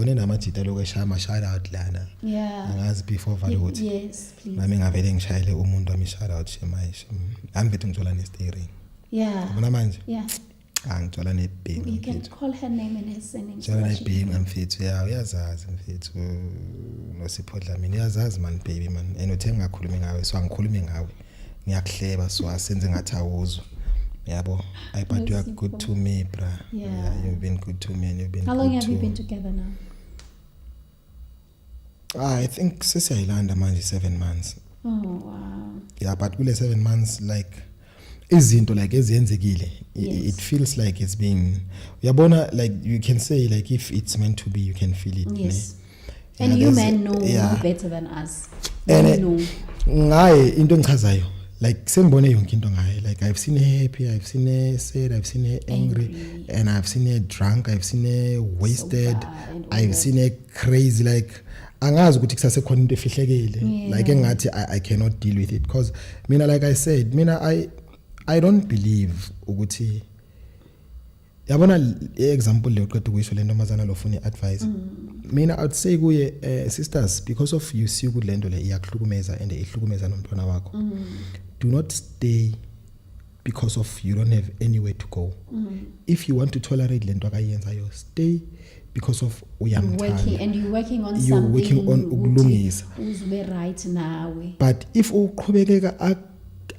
ngibone namajita lokeshaya shout out lana angazi before vale ukuthi yes please nami ngavele ngishayele umuntu wami shout out shemayish amvethe ngithola ne steering yabona manje ngithola ne bing you can call her name and her surname ngithola ne bing mfethu uyazazi mfethu noSiphodla mina uyazazi man baby man enothenga ngakhuluma ngawe so angikhulumi ngawe ngiyakuhleba so asenze ngathi awuzwa yabo but you are good to me bra you've been good to me and you've been how long have you been together now? I think sesiyayilanda manje 7 months. Oh wow. Yeah, but kule 7 months like izinto like eziyenzekile it feels like it's being yabona like you can say like if it's meant to be you can feel it. Yes. And you men know better than us. And know. Ngaye into engichazayo like sengibone yonke into ngaye like I've seen her happy, I've seen her sad, I've seen her angry and I've seen her drunk, I've seen her wasted, I've seen her crazy like angazi ukuthi kusase khona into efihlekile like engathi I cannot deal with it because mina like I said mina I don't believe ukuthi yabona example le uqeda ukuyisho le ntombazana lofuna iadvice mina I would say kuye sisters because of you see ukuthi lento le iyakhlukumeza and ihlukumeza nomntwana wakho do not stay because of you don't have anywhere to go if you want to tolerate lento akayenzayo stay because of uyamthanda and you're working on you're something working on ukulungisa uzube right nawe but if uqhubekeka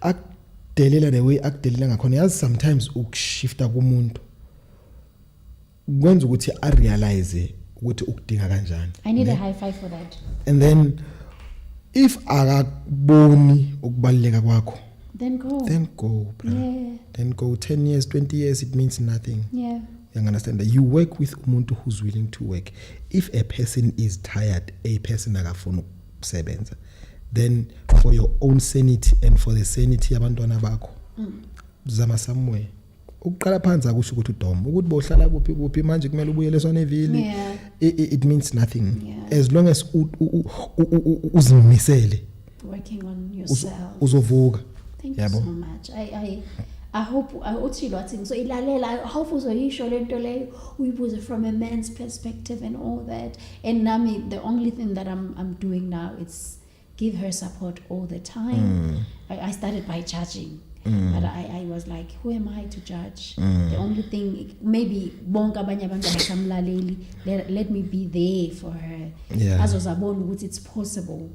akudelela the way akudelela ngakhona yazi sometimes ukushifta kumuntu kwenza ukuthi I realize ukuthi ukudinga kanjani I need a high five for that and then if akaboni ukubaleka kwakho then go bro then go 10 years 20 years it means nothing you understand that you work with umuntu who's willing to work if a person is tired a person akafuna ukusebenza then for your own sanity and for the sanity yabantwana bakho zama somewhere ukuqala phansi akusho ukuthi udom ukuthi bohlala kuphi manje kumele ubuyele soneville it means nothing as long as uzimisele working on yourself uzovuka thank you so much I hope uthilo athi so ilalela I hope uzoyisho lento leyo uyibuze from a man's perspective and all that and nami the only thing that I'm doing now is give her support all the time I started by judging but I was like who am I to judge the only thing maybe bonke abanye abantu abasamlaleli let me be there for her azozabona ukuthi it's possible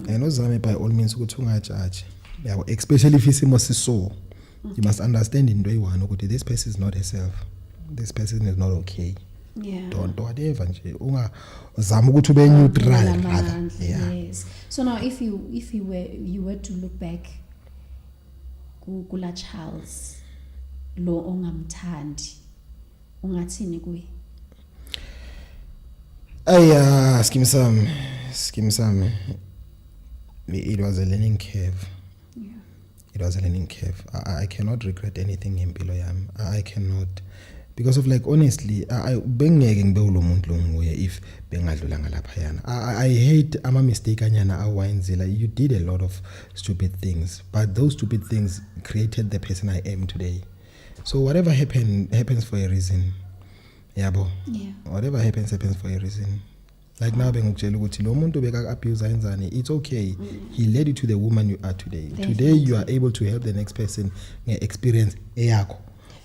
and uzame by all means ukuthi ungajudge yabo especially if isimo siso you must understand into eyi-one ukuthi this person is not herself this person is not okay don't whatever nje ungazama ukuthi ube neutral rather yes so now if you were to look back kula Charles lo ongamthandi ungathini kuye skim some it was a learning curve it was a learning curve I cannot regret anything impilo yami I cannot because of like honestly bengeke ngibe lo muntu lo nguye if bengadlula ngalapha yana I hate ama mistake anyana awayenzela you did a lot of stupid things but those stupid things created the person I am today so whatever happens for a reason yabo whatever happens for a reason like now bengikutshela ukuthi lo muntu beka abuse ayenzani it's okay he led you to the woman you are today today you are able to help the next person nge-experience eyakho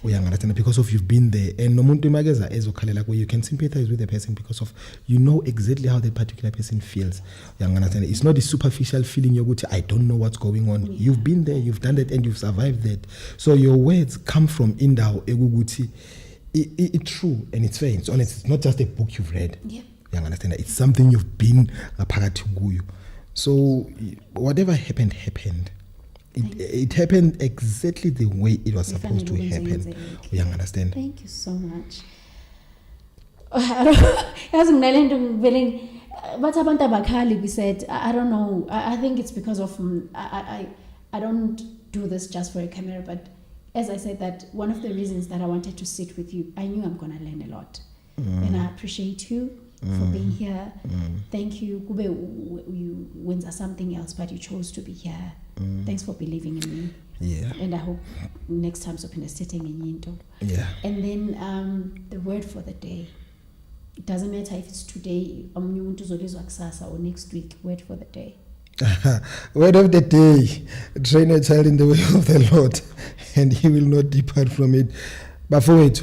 uyangathana because of you've been there and nomuntu imakeza ezokhalela kuyo you can sympathize with the person because of you know exactly how that particular person feels uyangathana it's not a superficial feeling yokuthi I don't know what's going on you've been there you've done that and you've survived that so your words come from indawo ekukuthi it's true and it's fair it's honest it's not just a book you've read you understand it's something you've been ngaphakathi kuyo so whatever happened it happened exactly the way it was supposed to happen you understand thank you so much yazi nginalento ngivele bathi abantu abakhali we said I don't know I think it's because of I don't do this just for a camera but as I said that one of the reasons that I wanted to sit with you I knew I'm going to learn a lot and I appreciate you for being here thank you kube you wenza something else but you chose to be here thanks for believing in me and I hope next time sophinda sitting enye into and then the word for the day It doesn't matter if it's today, omunye umuntu uzolizwa kusasa, or next week. Wait for the day. Word of the day: train a child in the way of the Lord, and he will not depart from it. But for it,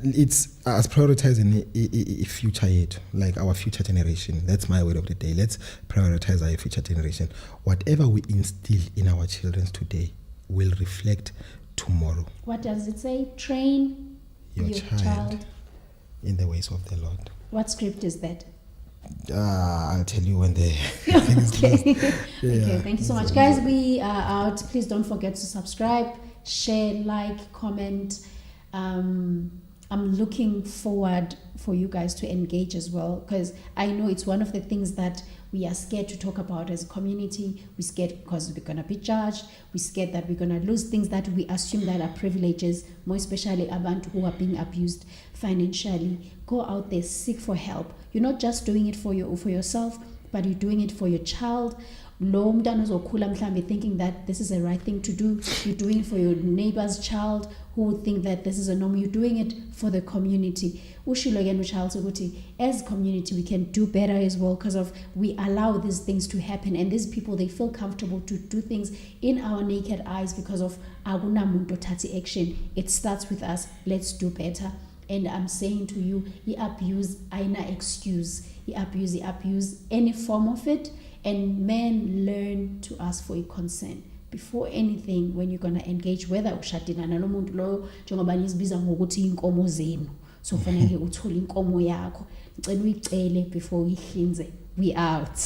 it's us prioritizing a future yet, like our future generation. That's my word of the day. Let's prioritize our future generation. Whatever we instill in our children today will reflect tomorrow. What does it say? Train Your child in the ways of the Lord. What script is that? I'll tell you when the Okay. Yeah. Okay, thank you so much. Guys, we are out. Please don't forget to subscribe, share, like, comment. I'm looking forward for you guys to engage as well, because I know it's one of the things that we are scared to talk about as a community. We're scared because we're going to be judged. We're scared that we're going to lose things that we assume that are privileges, more especially abantu who are being abused financially. Go out there, seek for help. You're not just doing it for yourself, but you're doing it for your child. Lo mntwana ozokhula mhlambe thinking that this is the right thing to do. You're doing it for your neighbor's child who would think that this is a norm. You're doing it for the community. Ushilo again child ukuthi as community we can do better as well, because of we allow these things to happen, and these people, they feel comfortable to do things in our naked eyes because of akunamuntu othatha action. It starts with us. Let's do better. And I'm saying to you, abuse aina excuse. Abuse any form of it. And men, learn to ask for a consent before anything when you're going to engage, whether ushadina nalo muntu lo njengoba nizibiza ngokuthi inkomo zenu, so fanele uthole inkomo yakho, ngicela uyicele before uyihlinze. We out.